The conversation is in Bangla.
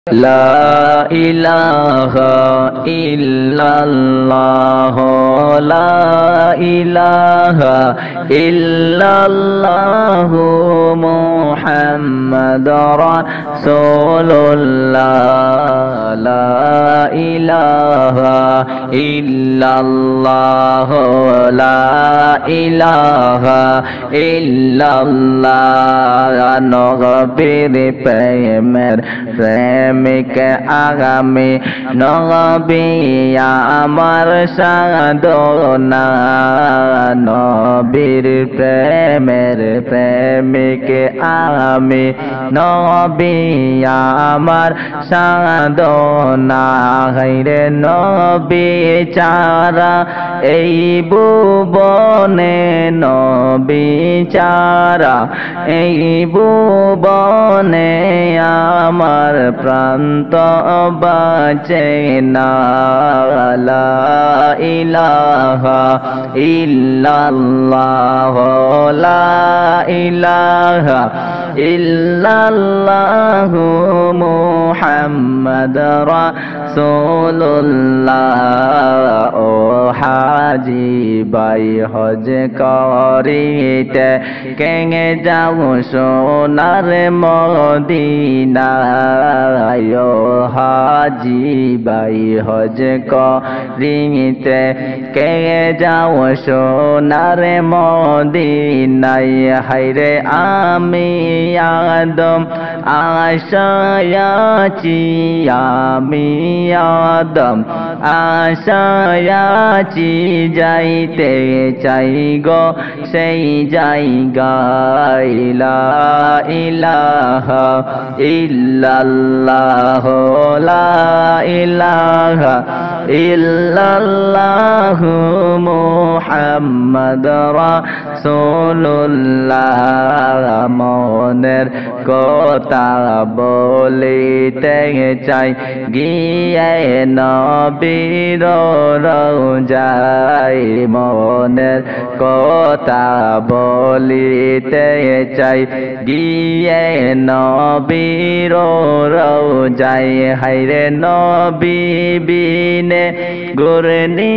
لا إله إلا الله لا إله إلا الله محمد رسول الله لا إله إلا الله لا إله إلا الله নবীর প্রেমের প্রেমিক আগামী নবী আমার সাধনা নবীর প্রেমের প্রেমিক আমি নবী আমার সাধনা হায়রে নবী চারা এই ভুবনে নবী চারা এই ভুবনে আমার প্রান্ত বাঁচে না লা ইলাহা ইল্লাল্লাহ লা ইলাহা ইল্লাল্লাহ মুহাম্মদ রাসূলুল্লাহ ও হাজি ভাই হজ করিতে কেঙে যাও সোনার মদিনা ও হাজি ভাই হজ করিতে কেঙে যাও সোনার মদিনায় হায়রে আমি আদম আশায়াছি আমি আদম আশায়াছি যাইতে চাই গো সেই জায়গায় লা ইলাহা ইল্লাল্লাহ লা ইলাহা ইল্লাল্লাহ মুহাম্মদ রাসূলুল্লাহ মনের কথা বলিতে চাই গিয়ে নবীর রওজায় মনের কথা বলিতে চাই গিয়ে নবীর রওজায় হায়রে নবী বিনে গুরনি